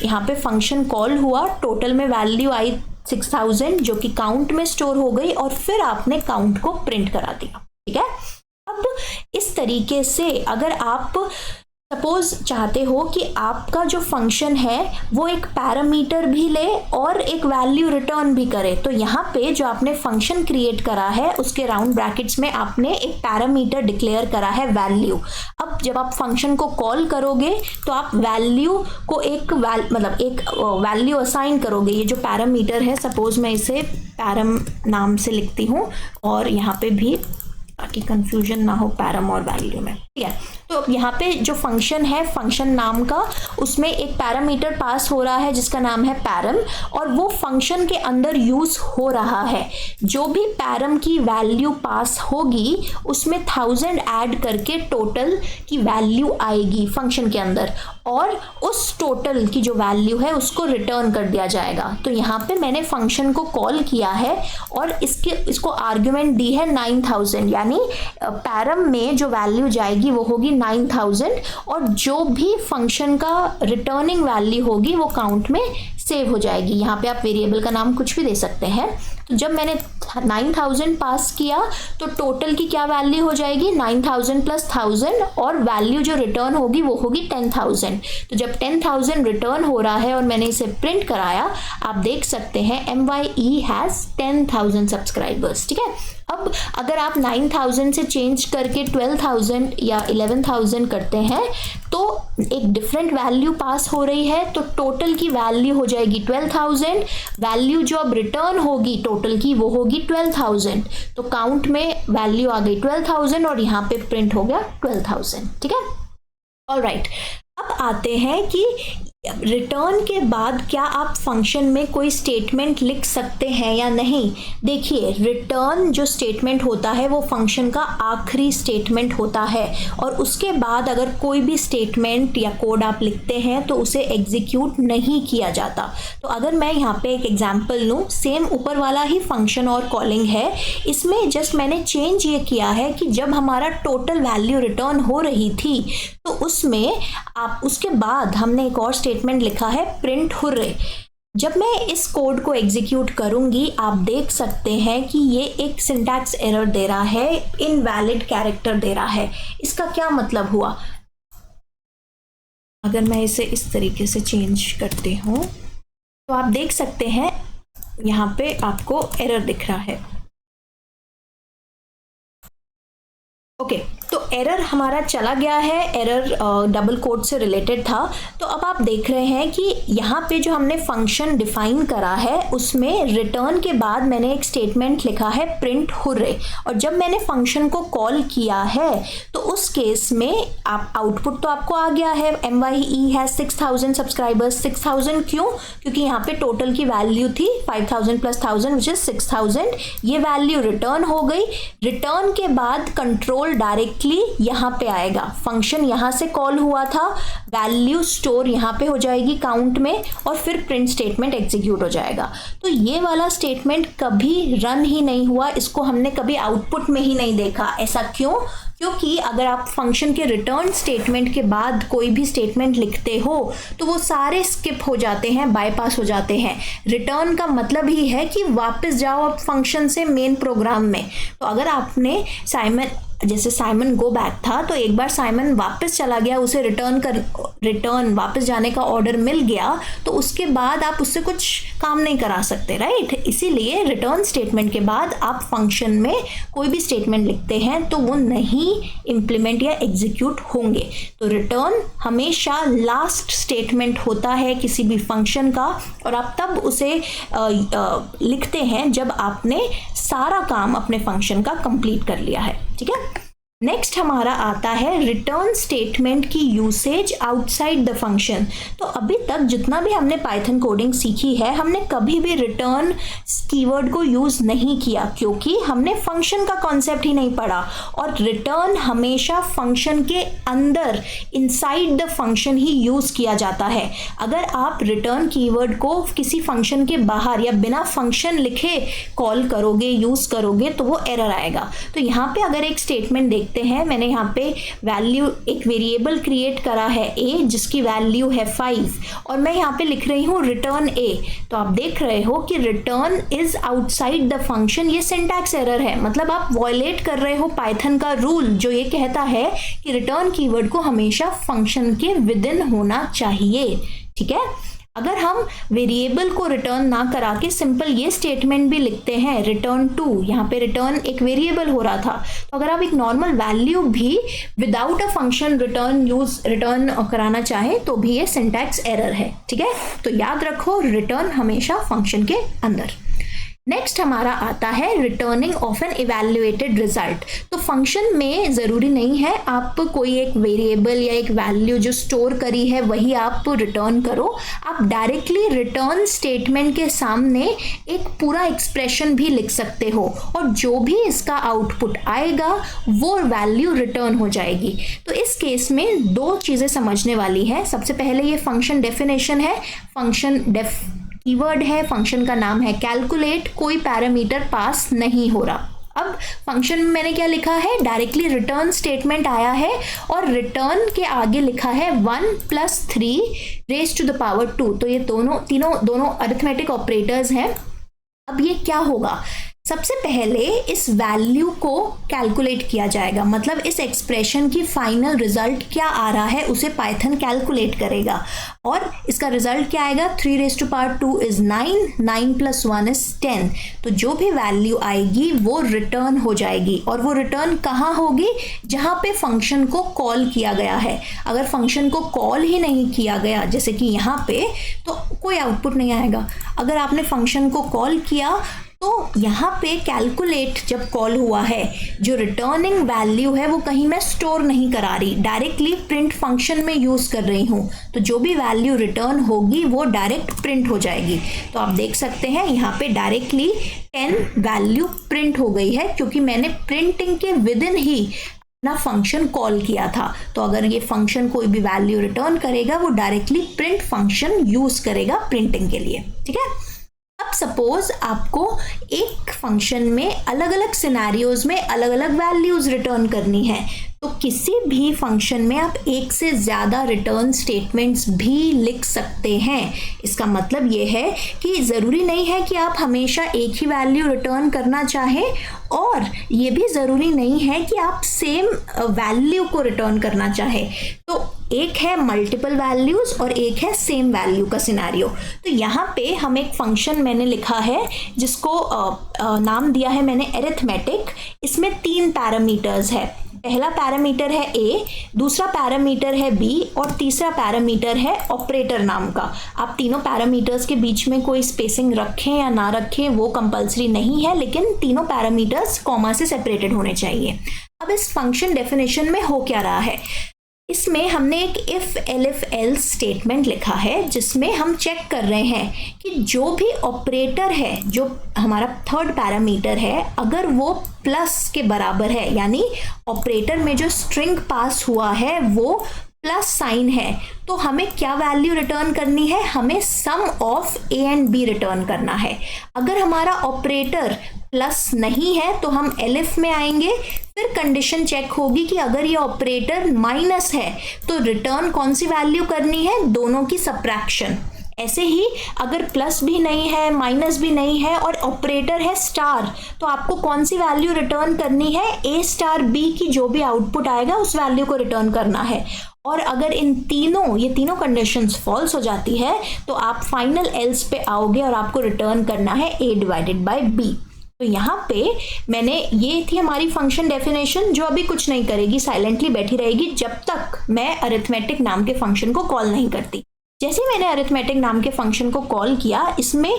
यहाँ पे फंक्शन कॉल हुआ, टोटल में वैल्यू आई 6000 जो कि काउंट में स्टोर हो गई और फिर आपने काउंट को प्रिंट करा दिया। ठीक है, अब इस तरीके से अगर आप सपोज चाहते हो कि आपका जो फंक्शन है वो एक पैरामीटर भी ले और एक वैल्यू रिटर्न भी करे, तो यहाँ पे जो आपने फंक्शन क्रिएट करा है उसके राउंड ब्रैकेट्स में आपने एक पैरामीटर डिक्लेयर करा है वैल्यू। अब जब आप फंक्शन को कॉल करोगे तो आप वैल्यू को एक वैल्यू असाइन करोगे। ये जो पैरामीटर है, सपोज मैं इसे पैरम नाम से लिखती हूँ और यहाँ पे भी ताकि कंफ्यूजन ना हो पैरम और वैल्यू में। ठीक है, तो यहाँ पे जो फंक्शन है फंक्शन नाम का, उसमें एक पैरामीटर पास हो रहा है जिसका नाम है पैरम और वो फंक्शन के अंदर यूज हो रहा है। जो भी पैरम की वैल्यू पास होगी उसमें 1000 ऐड करके टोटल की वैल्यू आएगी फंक्शन के अंदर और उस टोटल की जो वैल्यू है उसको रिटर्न कर दिया जाएगा। तो यहाँ पे मैंने फंक्शन को कॉल किया है और इसको आर्ग्यूमेंट दी है 9000, यानी पैरम में जो वैल्यू जाएगी वो होगी 9000 और जो भी फंक्शन का रिटर्निंग वैल्यू होगी वो काउंट में सेव हो जाएगी। यहाँ पे आप वेरिएबल का नाम कुछ भी दे सकते हैं। तो जब मैंने 9000 पास किया तो टोटल की क्या वैल्यू हो जाएगी, 9000 प्लस 1000, और वैल्यू जो रिटर्न होगी वो होगी 10000। तो जब 10000 रिटर्न हो रहा है और मैंने इसे प्रिंट कराया, आप देख सकते हैं MYE हैज़ 10,000 सब्सक्राइबर्स। ठीक है, अब अगर आप 9000 से चेंज करके 12000 या 11000 करते हैं तो एक डिफरेंट वैल्यू पास हो रही है, तो टोटल की वैल्यू हो जाएगी 12000, वैल्यू जो अब रिटर्न होगी टोटल की वो होगी 12000। तो काउंट में वैल्यू आ गई 12000 और यहाँ पे प्रिंट हो गया 12000। ठीक है, ऑलराइट। अब आते हैं कि रिटर्न के बाद क्या आप फंक्शन में कोई स्टेटमेंट लिख सकते हैं या नहीं। देखिए, रिटर्न जो स्टेटमेंट होता है वो फंक्शन का आखिरी स्टेटमेंट होता है, और उसके बाद अगर कोई भी स्टेटमेंट या कोड आप लिखते हैं तो उसे एग्जीक्यूट नहीं किया जाता। तो अगर मैं यहाँ पे एक एग्जांपल लूँ, सेम ऊपर वाला ही फंक्शन और कॉलिंग है, इसमें जस्ट मैंने चेंज ये किया है कि जब हमारा टोटल वैल्यू रिटर्न हो रही थी तो उसमें आप उसके बाद हमने एक और स्टेटमेंट लिखा है प्रिंट हुर्रे। जब मैं इस कोड को एग्जीक्यूट करूंगी, आप देख सकते हैं कि ये एक सिंटैक्स एरर दे रहा है, इनवैलिड कैरेक्टर दे रहा है। इसका क्या मतलब हुआ, अगर मैं इसे इस तरीके से चेंज करती हूँ तो आप देख सकते हैं यहाँ पे आपको एरर दिख रहा है। ओके, तो एरर हमारा चला गया है, एरर डबल कोट से रिलेटेड था। तो अब आप देख रहे हैं कि यहाँ पे जो हमने फंक्शन डिफाइन करा है उसमें रिटर्न के बाद मैंने एक स्टेटमेंट लिखा है प्रिंट हुर्रे, और जब मैंने फंक्शन को कॉल किया है तो उस केस में आप आउटपुट तो आपको आ गया है MYE हैज़ 6000 सब्सक्राइबर्स। 6000 क्यों, क्योंकि यहाँ पे टोटल की वैल्यू थी 5000 प्लस 1000 विच इज 6000। ये वैल्यू रिटर्न हो गई। रिटर्न के बाद कंट्रोल डायरेक्टली यहाँ पे आएगा, फंक्शन यहाँ से कॉल हुआ था, वैल्यू स्टोर यहाँ पे हो जाएगी काउंट में, और फिर प्रिंट स्टेटमेंट एग्जीक्यूट हो जाएगा। तो ये वाला स्टेटमेंट कभी रन ही नहीं हुआ, इसको हमने कभी आउटपुट में ही नहीं देखा। ऐसा क्यों, क्योंकि अगर आप फंक्शन के रिटर्न स्टेटमेंट के बाद कोई भी स्टेटमेंट लिखते हो तो वो सारे स्किप हो जाते हैं, बाईपास हो जाते हैं। रिटर्न का मतलब ही है कि वापस जाओ आप फंक्शन से मेन प्रोग्राम में। तो अगर आपने जैसे साइमन गो बैक था, तो एक बार साइमन वापस चला गया, उसे रिटर्न वापस जाने का ऑर्डर मिल गया, तो उसके बाद आप उससे कुछ काम नहीं करा सकते, राइट। इसीलिए रिटर्न स्टेटमेंट के बाद आप फंक्शन में कोई भी स्टेटमेंट लिखते हैं तो वो नहीं इम्प्लीमेंट या एग्जीक्यूट होंगे। तो रिटर्न हमेशा लास्ट स्टेटमेंट होता है किसी भी फंक्शन का, और आप तब उसे लिखते हैं जब आपने सारा काम अपने फंक्शन का कंप्लीट कर लिया है। ठीक है, नेक्स्ट हमारा आता है रिटर्न स्टेटमेंट की यूसेज आउटसाइड द फंक्शन। तो अभी तक जितना भी हमने पाइथन कोडिंग सीखी है, हमने कभी भी रिटर्न कीवर्ड को यूज़ नहीं किया, क्योंकि हमने फंक्शन का कॉन्सेप्ट ही नहीं पढ़ा। और रिटर्न हमेशा फंक्शन के अंदर, inside the function he use किया जाता है। अगर आप रिटर्न कीवर्ड को किसी फंक्शन के बाहर या बिना फंक्शन लिखे कॉल करोगे, यूज़ करोगे, तो वो एरर आएगा। तो यहाँ पे अगर एक स्टेटमेंट देखते हैं, मैंने यहाँ पे वैल्यू एक वेरिएबल क्रिएट करा है a, जिसकी वैल्यू है 5, और मैं यहाँ पे लिख रही हूँ रिटर्न a। तो आप देख रहे हो कि return is outside the function. ये सिंटैक्स एरर है, मतलब आप वॉयलेट कर रहे हो पाइथन का रूल जो ये कहता है कि रिटर्न कीवर्ड को हमेशा फंक्शन के विद इन होना चाहिए। ठीक है, अगर हम वेरिएबल को रिटर्न ना करा के सिंपल ये स्टेटमेंट भी लिखते हैं रिटर्न टू, यहाँ पे रिटर्न एक वेरिएबल हो रहा था, तो अगर आप एक नॉर्मल वैल्यू भी विदाउट अ फंक्शन रिटर्न कराना चाहें तो भी ये सिंटैक्स एरर है। ठीक है, तो याद रखो रिटर्न हमेशा फंक्शन के अंदर। नेक्स्ट हमारा आता है returning of an evaluated result. तो फंक्शन में ज़रूरी नहीं है आप कोई एक वेरिएबल या एक वैल्यू जो स्टोर करी है वही आप रिटर्न करो, आप डायरेक्टली रिटर्न स्टेटमेंट के सामने एक पूरा एक्सप्रेशन भी लिख सकते हो, और जो भी इसका आउटपुट आएगा वो वैल्यू रिटर्न हो जाएगी। तो इस केस में दो चीज़ें समझने वाली है। सबसे पहले ये फंक्शन डेफिनेशन है, फंक्शन कीवर्ड है, फंक्शन का नाम है कैलकुलेट, कोई पैरामीटर पास नहीं हो रहा। अब फंक्शन में मैंने क्या लिखा है, डायरेक्टली रिटर्न स्टेटमेंट आया है और रिटर्न के आगे लिखा है 1 + 3 raised to the power 2। तो ये दोनों अरिथमेटिक ऑपरेटर्स हैं। अब ये क्या होगा, सबसे पहले इस वैल्यू को कैलकुलेट किया जाएगा, मतलब इस एक्सप्रेशन की फाइनल रिजल्ट क्या आ रहा है उसे पाइथन कैलकुलेट करेगा और इसका रिजल्ट क्या आएगा, 3⁻² इज 9, 9 + 1 इज 10। तो जो भी वैल्यू आएगी वो रिटर्न हो जाएगी और वो रिटर्न कहाँ होगी, जहाँ पे फंक्शन को कॉल किया गया है। अगर फंक्शन को कॉल ही नहीं किया गया जैसे कि यहाँ पे, तो कोई आउटपुट नहीं आएगा। अगर आपने फंक्शन को कॉल किया तो यहाँ पे कैलकुलेट जब कॉल हुआ है, जो रिटर्निंग वैल्यू है वो कहीं मैं स्टोर नहीं करा रही, डायरेक्टली प्रिंट फंक्शन में यूज़ कर रही हूँ। तो जो भी वैल्यू रिटर्न होगी वो डायरेक्ट प्रिंट हो जाएगी। तो आप देख सकते हैं यहाँ पे डायरेक्टली 10 वैल्यू प्रिंट हो गई है, क्योंकि मैंने प्रिंटिंग के विद इन ही अपना फंक्शन कॉल किया था। तो अगर ये फंक्शन कोई भी वैल्यू रिटर्न करेगा वो डायरेक्टली प्रिंट फंक्शन यूज़ करेगा प्रिंटिंग के लिए, ठीक है। अब सपोज आपको एक फंक्शन में अलग अलग सिनेरियोज में अलग अलग वैल्यूज रिटर्न करनी है, तो किसी भी फंक्शन में आप एक से ज़्यादा रिटर्न स्टेटमेंट्स भी लिख सकते हैं। इसका मतलब ये है कि ज़रूरी नहीं है कि आप हमेशा एक ही वैल्यू रिटर्न करना चाहें और ये भी ज़रूरी नहीं है कि आप सेम वैल्यू को रिटर्न करना चाहें। तो एक है मल्टीपल वैल्यूज़ और एक है सेम वैल्यू का सिनेरियो। तो यहाँ पे हम एक फंक्शन मैंने लिखा है जिसको नाम दिया है मैंने अरिथमेटिक। इसमें 3 पैरामीटर्स है। पहला पैरामीटर है a, दूसरा पैरामीटर है b और तीसरा पैरामीटर है ऑपरेटर नाम का। आप तीनों पैरामीटर्स के बीच में कोई स्पेसिंग रखें या ना रखें वो कंपलसरी नहीं है, लेकिन तीनों पैरामीटर्स कॉमा से सेपरेटेड होने चाहिए। अब इस फंक्शन डेफिनेशन में हो क्या रहा है, इसमें हमने एक इफ एलिफ एल्स स्टेटमेंट लिखा है जिसमें हम चेक कर रहे हैं कि जो भी ऑपरेटर है, जो हमारा थर्ड पैरामीटर है, अगर वो प्लस के बराबर है, यानी ऑपरेटर में जो स्ट्रिंग पास हुआ है वो प्लस साइन है, तो हमें क्या वैल्यू रिटर्न करनी है, हमें sum of A and B return करना है। अगर हमारा ऑपरेटर प्लस नहीं है तो हम एलिफ में आएंगे, फिर कंडीशन चेक होगी कि अगर ये ऑपरेटर माइनस है तो रिटर्न कौन सी वैल्यू करनी है, दोनों की सब्ट्रैक्शन। ऐसे ही अगर प्लस भी नहीं है माइनस भी नहीं है और ऑपरेटर है स्टार, तो आपको कौन सी वैल्यू रिटर्न करनी है, ए स्टार बी की जो भी आउटपुट आएगा उस वैल्यू को रिटर्न करना है। और अगर ये तीनों कंडीशंस फॉल्स हो जाती है तो आप फाइनल एल्स पे आओगे और आपको रिटर्न करना है a/b। तो यहाँ पे ये थी हमारी फंक्शन डेफिनेशन, जो अभी कुछ नहीं करेगी, साइलेंटली बैठी रहेगी जब तक मैं अरिथमेटिक नाम के फंक्शन को कॉल नहीं करती। जैसे मैंने अरिथमेटिक नाम के फंक्शन को कॉल किया, इसमें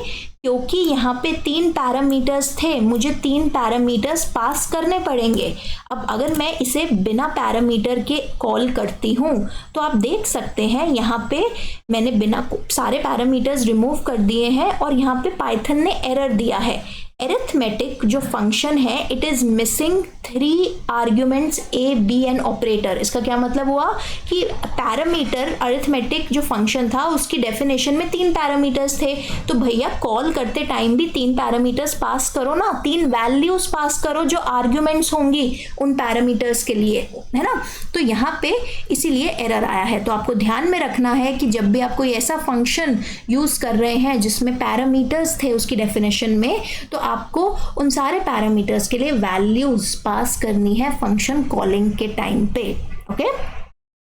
क्योंकि यहाँ पे 3 पैरामीटर्स थे, मुझे 3 पैरामीटर्स पास करने पड़ेंगे। अब अगर मैं इसे बिना पैरामीटर के कॉल करती हूँ तो आप देख सकते हैं यहाँ पे मैंने बिना सारे पैरामीटर्स रिमूव कर दिए हैं और यहाँ पे पाइथन ने एरर दिया है। अरिथमेटिक जो फंक्शन है it is missing 3 arguments A B and operator. इसका क्या मतलब हुआ कि पैरामीटर अरिथमेटिक जो फंक्शन था उसकी डेफिनेशन में 3 पैरामीटर्स थे, तो भैया कॉल करते टाइम भी 3 पैरामीटर्स पास करो ना, 3 वैल्यूज पास करो जो आर्ग्यूमेंट्स होंगी उन पैरामीटर्स के लिए, है ना। तो यहाँ पे इसीलिए एरर आया है। तो आपको ध्यान में रखना है कि जब भी आप कोई ऐसा फंक्शन यूज कर रहे हैं जिसमें पैरामीटर्स थे उसकी डेफिनेशन में, तो आपको उन सारे पैरामीटर्स के लिए वैल्यूज पास करनी है फंक्शन कॉलिंग के टाइम पे। ओके,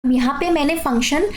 यहाँ पे मैंने फंक्शन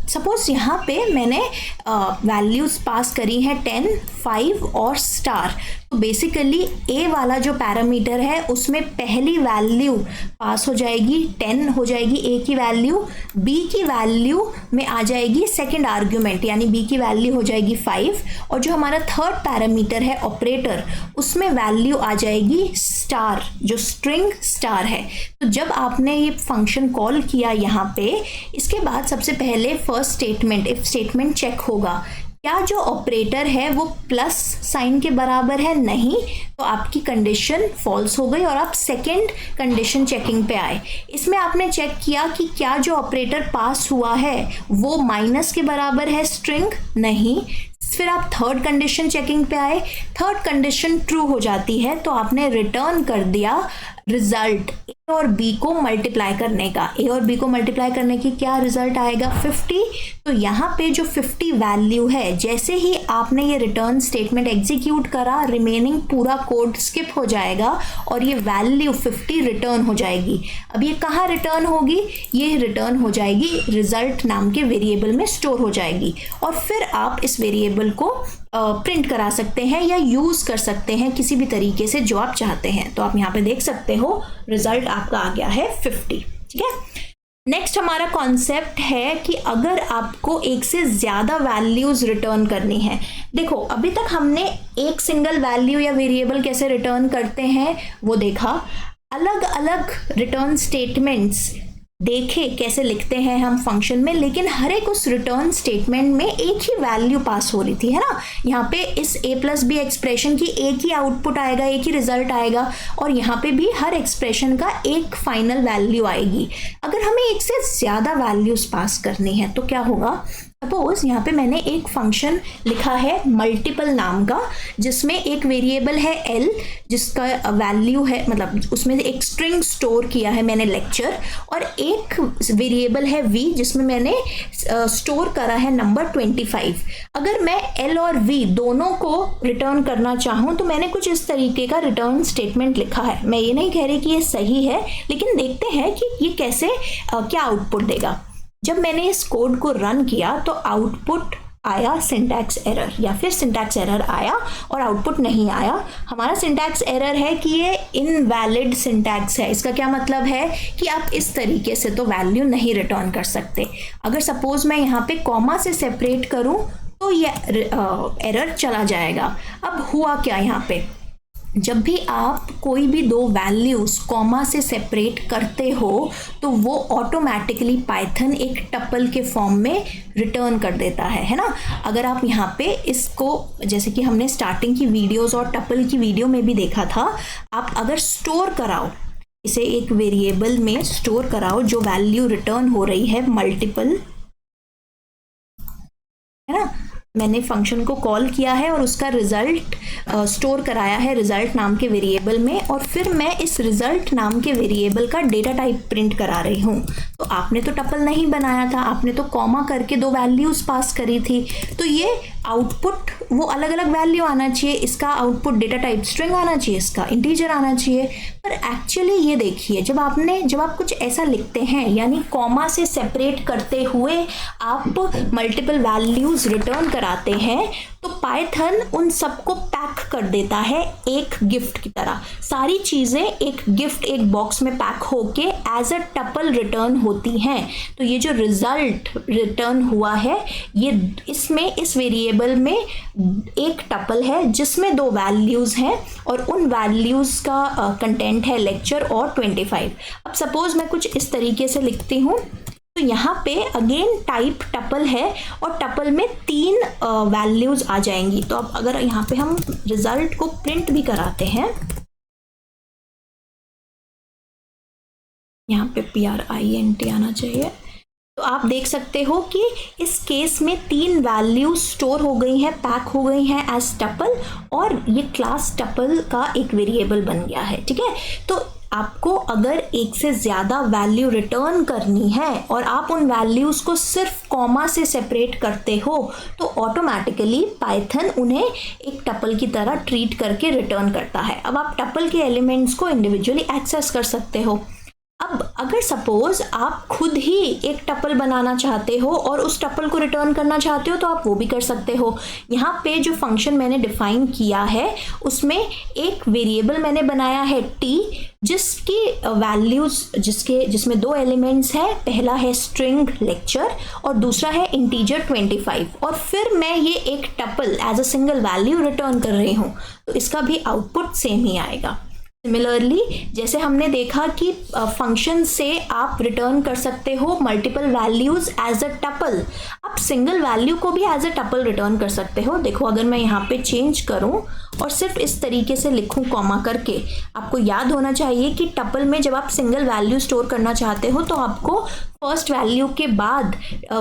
सपोज यहाँ पे मैंने वैल्यूज पास करी हैं 10, 5 और स्टार। तो बेसिकली ए वाला जो पैरामीटर है उसमें पहली वैल्यू पास हो जाएगी 10 हो जाएगी ए की वैल्यू, बी की वैल्यू में आ जाएगी सेकंड आर्ग्यूमेंट यानी बी की वैल्यू हो जाएगी 5, और जो हमारा थर्ड पैरामीटर है ऑपरेटर उसमें वैल्यू आ जाएगी स्टार, जो स्ट्रिंग स्टार है। तो जब आपने ये फंक्शन कॉल किया यहाँ पे, इसके बाद सबसे पहले first statement if statement check होगा क्या जो ऑपरेटर है वो प्लस साइन के बराबर है, नहीं तो आपकी कंडीशन फॉल्स हो गई और आप सेकंड कंडीशन चेकिंग पे आए। इसमें आपने चेक किया कि क्या जो ऑपरेटर पास हुआ है वो माइनस के बराबर है स्ट्रिंग, नहीं। फिर आप थर्ड कंडीशन चेकिंग पे आए, थर्ड कंडीशन ट्रू हो जाती है तो आपने रिटर्न कर दिया रिजल्ट और बी को मल्टीप्लाई करने का, ए और बी को मल्टीप्लाई करने की क्या रिजल्ट आएगा 50। तो यहाँ पे जो 50 वैल्यू है, जैसे ही आपने ये रिटर्न स्टेटमेंट एग्जीक्यूट करा, रिमेनिंग पूरा कोड स्किप हो जाएगा और ये वैल्यू 50 रिटर्न हो जाएगी। अब ये कहाँ रिटर्न होगी, ये रिटर्न हो जाएगी रिजल्ट नाम के वेरिएबल में स्टोर हो जाएगी और फिर आप इस वेरिएबल को प्रिंट करा सकते हैं या यूज़ कर सकते हैं किसी भी तरीके से जो आप चाहते हैं। तो आप यहाँ पे देख सकते हो रिजल्ट आपका आ गया है 50। ठीक है, नेक्स्ट हमारा कॉन्सेप्ट है कि अगर आपको एक से ज़्यादा वैल्यूज़ रिटर्न करनी है। देखो अभी तक हमने एक सिंगल वैल्यू या वेरिएबल कैसे रिटर्न करते हैं वो देखा, अलग अलग रिटर्न स्टेटमेंट्स देखे कैसे लिखते हैं हम फंक्शन में, लेकिन हर एक उस रिटर्न स्टेटमेंट में एक ही वैल्यू पास हो रही थी, है ना। यहाँ पे इस a प्लस बी एक्सप्रेशन की एक ही आउटपुट आएगा, एक ही रिजल्ट आएगा और यहाँ पे भी हर एक्सप्रेशन का एक फाइनल वैल्यू आएगी। अगर हमें एक से ज़्यादा वैल्यूज पास करनी है तो क्या होगा, सपोज यहाँ पे मैंने एक फंक्शन लिखा है मल्टीपल नाम का, जिसमें एक वेरिएबल है l जिसका वैल्यू है, मतलब उसमें एक स्ट्रिंग स्टोर किया है मैंने लेक्चर, और एक वेरिएबल है v जिसमें मैंने स्टोर करा है नंबर 25। अगर मैं l और v दोनों को रिटर्न करना चाहूँ तो मैंने कुछ इस तरीके का रिटर्न स्टेटमेंट लिखा है। मैं ये नहीं कह रही कि ये सही है, लेकिन देखते हैं कि ये कैसे क्या आउटपुट देगा। जब मैंने इस कोड को रन किया तो आउटपुट आया सिंटैक्स एरर, या फिर सिंटैक्स एरर आया और आउटपुट नहीं आया। हमारा सिंटैक्स एरर है कि ये इनवैलिड सिंटैक्स है। इसका क्या मतलब है कि आप इस तरीके से तो वैल्यू नहीं रिटर्न कर सकते। अगर सपोज मैं यहाँ पे कॉमा से सेपरेट करूँ तो ये एरर चला जाएगा। अब हुआ क्या, यहाँ पे जब भी आप कोई भी दो वैल्यूज कॉमा से सेपरेट करते हो तो वो ऑटोमेटिकली पाइथन एक टपल के फॉर्म में रिटर्न कर देता है ना। अगर आप यहाँ पे इसको, जैसे कि हमने स्टार्टिंग की वीडियोस और टपल की वीडियो में भी देखा था, आप अगर स्टोर कराओ, इसे एक वेरिएबल में स्टोर कराओ जो वैल्यू रिटर्न हो रही है मल्टीपल, है ना, मैंने फंक्शन को कॉल किया है और उसका रिजल्ट स्टोर कराया है रिजल्ट नाम के वेरिएबल में, और फिर मैं इस रिजल्ट नाम के वेरिएबल का डेटा टाइप प्रिंट करा रही हूँ। तो आपने तो टपल नहीं बनाया था, आपने तो कॉमा करके दो वैल्यूज पास करी थी, तो ये आउटपुट वो अलग अलग वैल्यू आना चाहिए। इसका आउटपुट डेटा टाइप स्ट्रिंग आना चाहिए, इसका इंटीजर आना चाहिए। पर एक्चुअली ये देखिए, जब आप कुछ ऐसा लिखते हैं, यानी कॉमा से सेपरेट करते हुए आप मल्टीपल वैल्यूज रिटर्न कराते हैं, तो पाइथन उन सबको पैक कर देता है एक गिफ्ट की तरह। सारी चीज़ें एक गिफ्ट, एक बॉक्स में पैक होके एज अ टपल रिटर्न होती हैं। तो ये जो रिजल्ट रिटर्न हुआ है, ये इसमें इस वेरिएबल में एक टपल है जिसमें दो वैल्यूज़ हैं और उन वैल्यूज़ का कंटेंट है लेक्चर और 25। अब सपोज मैं कुछ इस तरीके से लिखती हूँ, तो यहाँ पे अगेन टाइप टपल है और टपल में 3 वैल्यूज आ जाएंगी। तो अब अगर यहाँ पे हम रिजल्ट को प्रिंट भी कराते हैं, यहाँ पे PRINT आना चाहिए, तो आप देख सकते हो कि इस केस में 3 वैल्यूज स्टोर हो गई हैं, पैक हो गई हैं एज टपल, और ये क्लास टपल का एक वेरिएबल बन गया है। ठीक है, तो आपको अगर एक से ज़्यादा वैल्यू रिटर्न करनी है और आप उन वैल्यूज़ को सिर्फ कॉमा से सेपरेट करते हो, तो ऑटोमेटिकली पाइथन उन्हें एक टपल की तरह ट्रीट करके रिटर्न करता है। अब आप टपल के एलिमेंट्स को इंडिविजुअली एक्सेस कर सकते हो। अब अगर सपोज आप खुद ही एक टपल बनाना चाहते हो और उस टपल को रिटर्न करना चाहते हो, तो आप वो भी कर सकते हो। यहाँ पे जो फंक्शन मैंने डिफाइन किया है उसमें एक वेरिएबल मैंने बनाया है t, जिसकी वैल्यूज जिसमें 2 एलिमेंट्स हैं, पहला है स्ट्रिंग लेक्चर और दूसरा है इंटीजर 25, और फिर मैं ये एक tuple as a single value return कर रही हूँ, तो इसका भी आउटपुट सेम ही आएगा। सिमिलरली जैसे हमने देखा कि फंक्शन से आप रिटर्न कर सकते हो multiple values as a tuple, आप सिंगल वैल्यू को भी एज अ टपल रिटर्न कर सकते हो। देखो अगर मैं यहाँ पे चेंज करूँ और सिर्फ इस तरीके से लिखूँ कॉमा करके, आपको याद होना चाहिए कि टपल में जब आप सिंगल वैल्यू स्टोर करना चाहते हो तो आपको फर्स्ट वैल्यू के बाद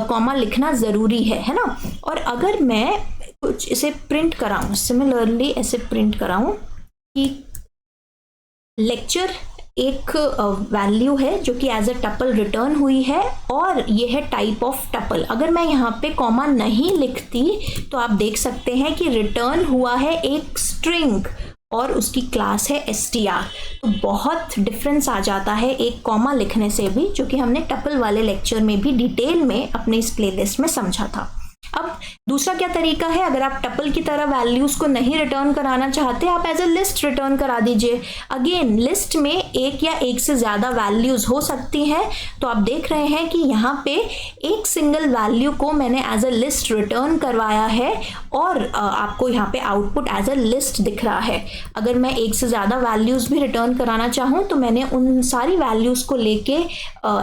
कॉमा लिखना ज़रूरी है ना। और अगर मैं कुछ इसे प्रिंट कराऊँ, सिमिलरली ऐसे प्रिंट कराऊँ कि लेक्चर एक वैल्यू है जो कि एज अ टपल रिटर्न हुई है और ये है टाइप ऑफ टपल। अगर मैं यहाँ पे कॉमा नहीं लिखती तो आप देख सकते हैं कि रिटर्न हुआ है एक स्ट्रिंग और उसकी क्लास है str। तो बहुत डिफरेंस आ जाता है एक कॉमा लिखने से भी, जो कि हमने टपल वाले लेक्चर में भी डिटेल में अपने इस प्लेलिस्ट में समझा था। अब दूसरा क्या तरीका है, अगर आप टपल की तरह वैल्यूज को नहीं रिटर्न कराना चाहते, आप एज अ लिस्ट रिटर्न करा दीजिए। अगेन लिस्ट में एक या एक से ज़्यादा वैल्यूज हो सकती हैं। तो आप देख रहे हैं कि यहाँ पे एक सिंगल वैल्यू को मैंने एज अ लिस्ट रिटर्न करवाया है और आपको यहाँ पे आउटपुट एज अ लिस्ट दिख रहा है। अगर मैं एक से ज़्यादा वैल्यूज भी रिटर्न कराना चाहूँ तो मैंने उन सारी वैल्यूज को लेके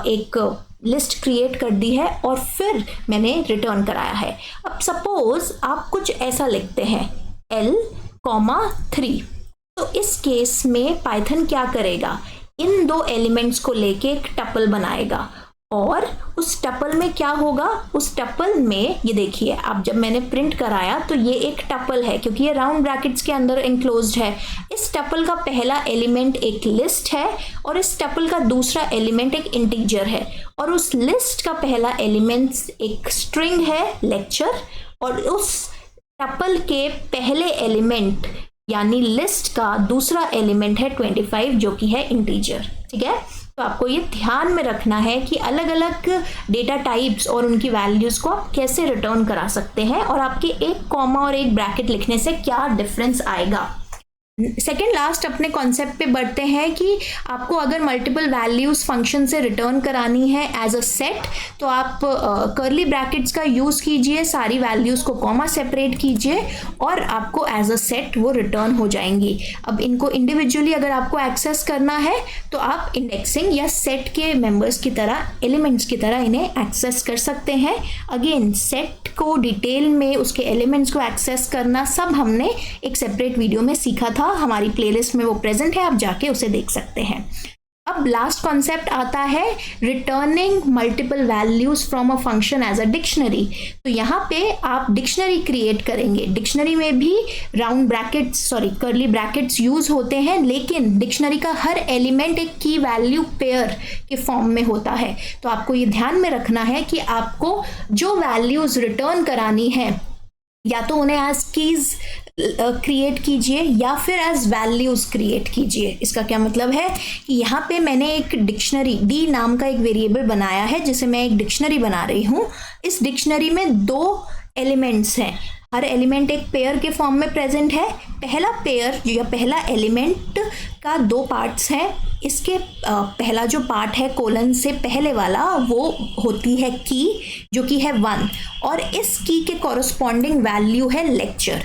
एक लिस्ट क्रिएट कर दी है और फिर मैंने रिटर्न कराया है। अब सपोज आप कुछ ऐसा लिखते हैं L,3, तो इस केस में पाइथन क्या करेगा, इन दो एलिमेंट्स को लेके एक टपल बनाएगा और उस टपल में क्या होगा, उस टपल में ये देखिए, आप जब मैंने प्रिंट कराया तो ये एक टपल है क्योंकि ये राउंड ब्रैकेट्स के अंदर इंक्लोज्ड है। इस टपल का पहला एलिमेंट एक लिस्ट है और इस टपल का दूसरा एलिमेंट एक इंटीजर है और उस लिस्ट का पहला एलिमेंट एक स्ट्रिंग है लेक्चर और उस टपल के पहले एलिमेंट यानी लिस्ट का दूसरा एलिमेंट है 25 जो कि है इंटीजर। ठीक है, तो आपको ये ध्यान में रखना है कि अलग अलग डेटा टाइप्स और उनकी वैल्यूज़ को आप कैसे रिटर्न करा सकते हैं और आपके एक कॉमा और एक ब्रैकेट लिखने से क्या डिफरेंस आएगा। सेकेंड लास्ट अपने कॉन्सेप्ट पे बढ़ते हैं कि आपको अगर मल्टीपल वैल्यूज़ फंक्शन से रिटर्न करानी है एज अ सेट तो आप कर्ली ब्रैकेट्स का यूज़ कीजिए, सारी वैल्यूज़ को कॉमा सेपरेट कीजिए और आपको एज अ सेट वो रिटर्न हो जाएंगी। अब इनको इंडिविजुअली अगर आपको एक्सेस करना है तो आप इंडेक्सिंग या सेट के मेंबर्स की तरह, एलिमेंट्स की तरह इन्हें एक्सेस कर सकते हैं। अगेन सेट को डिटेल में उसके एलिमेंट्स को एक्सेस करना सब हमने एक सेपरेट वीडियो में सीखा था, हमारी प्लेलिस्ट में वो प्रेजेंट है, आप जाके उसे देख सकते हैं। अब लास्ट कॉन्सेप्ट आता है returning multiple values from a function as a dictionary. तो यहाँ पे आप डिक्शनरी क्रिएट करेंगे। डिक्शनरी में भी round brackets curly brackets use होते हैं, लेकिन डिक्शनरी का हर एलिमेंट एक की वैल्यू पेयर के फॉर्म में होता है। तो आपको ये ध्यान में रखना है कि आपको जो वैल्यूज रिटर्न करानी है या तो उन्हें एज कीज क्रिएट कीजिए या फिर एज वैल्यूज क्रिएट कीजिए। इसका क्या मतलब है कि यहाँ पे मैंने एक डिक्शनरी डी नाम का एक वेरिएबल बनाया है जिसे मैं एक डिक्शनरी बना रही हूँ। इस डिक्शनरी में दो एलिमेंट्स हैं, हर एलिमेंट एक पेयर के फॉर्म में प्रेजेंट है। पहला पेयर या पहला एलिमेंट का दो पार्ट्स हैं। इसके पहला जो पार्ट है कोलन से पहले वाला वो होती है की जो कि है 1 और इस की के कॉरस्पॉन्डिंग वैल्यू है लेक्चर।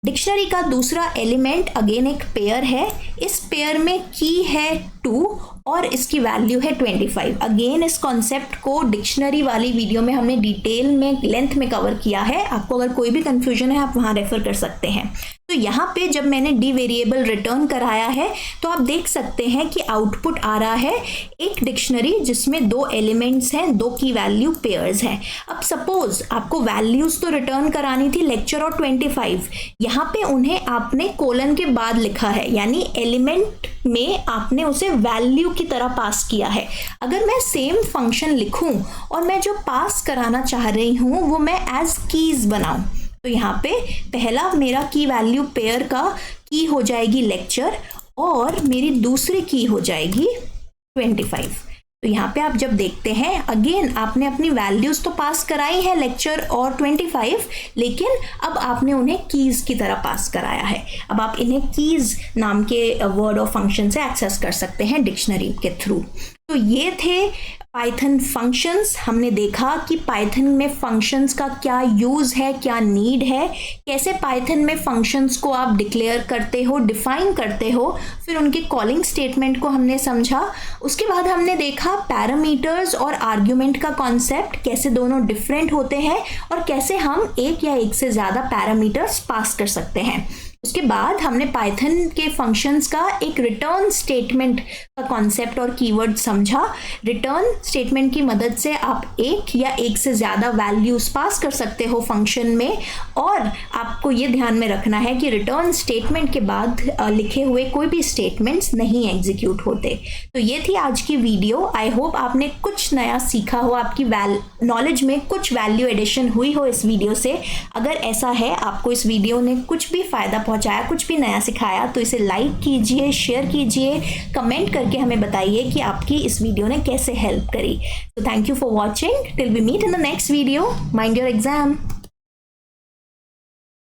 डिक्शनरी का दूसरा एलिमेंट अगेन एक पेयर है, इस पेयर में की है 2 और इसकी वैल्यू है 25। अगेन इस कॉन्सेप्ट को डिक्शनरी वाली वीडियो में हमने डिटेल में लेंथ में कवर किया है, आपको अगर कोई भी कंफ्यूजन है आप वहाँ रेफर कर सकते हैं। तो यहाँ पे जब मैंने डी वेरिएबल रिटर्न कराया है तो आप देख सकते हैं कि आउटपुट आ रहा है एक डिक्शनरी जिसमें दो एलिमेंट्स हैं, दो की वैल्यू पेयर्स हैं। अब सपोज आपको वैल्यूज तो रिटर्न करानी थी लेक्चर और 25, यहाँ पे उन्हें आपने कोलन के बाद लिखा है, यानी एलिमेंट में आपने उसे वैल्यू की तरह पास किया है। अगर मैं सेम फंक्शन लिखूं और मैं जो पास कराना चाह रही हूं वो मैं एज कीज बनाऊं, तो यहाँ पे पहला मेरा की वैल्यू पेयर का की हो जाएगी लेक्चर और मेरी दूसरी की हो जाएगी 25। तो यहाँ पे आप जब देखते हैं अगेन आपने अपनी वैल्यूज तो पास कराई है लेक्चर और 25, लेकिन अब आपने उन्हें कीज की तरह पास कराया है। अब आप इन्हें कीज नाम के वर्ड और फंक्शन से एक्सेस कर सकते हैं डिक्शनरी के थ्रू। तो ये थे पाइथन फंक्शंस। हमने देखा कि पाइथन में फंक्शंस का क्या यूज़ है, क्या नीड है, कैसे पाइथन में फंक्शंस को आप डिक्लेयर करते हो, डिफाइन करते हो, फिर उनके कॉलिंग स्टेटमेंट को हमने समझा। उसके बाद हमने देखा पैरामीटर्स और आर्ग्यूमेंट का कॉन्सेप्ट, कैसे दोनों डिफरेंट होते हैं और कैसे हम एक या एक से ज़्यादा पैरामीटर्स पास कर सकते हैं। उसके बाद हमने पाइथन के फंक्शंस का एक रिटर्न स्टेटमेंट का कॉन्सेप्ट और कीवर्ड समझा। रिटर्न स्टेटमेंट की मदद से आप एक या एक से ज़्यादा वैल्यूज पास कर सकते हो फंक्शन में, और आपको ये ध्यान में रखना है कि रिटर्न स्टेटमेंट के बाद लिखे हुए कोई भी स्टेटमेंट्स नहीं एग्जीक्यूट होते। तो ये थी आज की वीडियो। आई होप आपने कुछ नया सीखा हो, आपकी नॉलेज में कुछ वैल्यू एडिशन हुई हो इस वीडियो से। अगर ऐसा है, आपको इस वीडियो ने कुछ भी फ़ायदा पहुंचाया, कुछ भी नया सिखाया, तो इसे लाइक कीजिए, शेयर कीजिए, कमेंट करके हमें बताइए कि आपकी इस वीडियो ने कैसे हेल्प करी। तो thank you for watching. Till we meet in the next video. Mind your exam.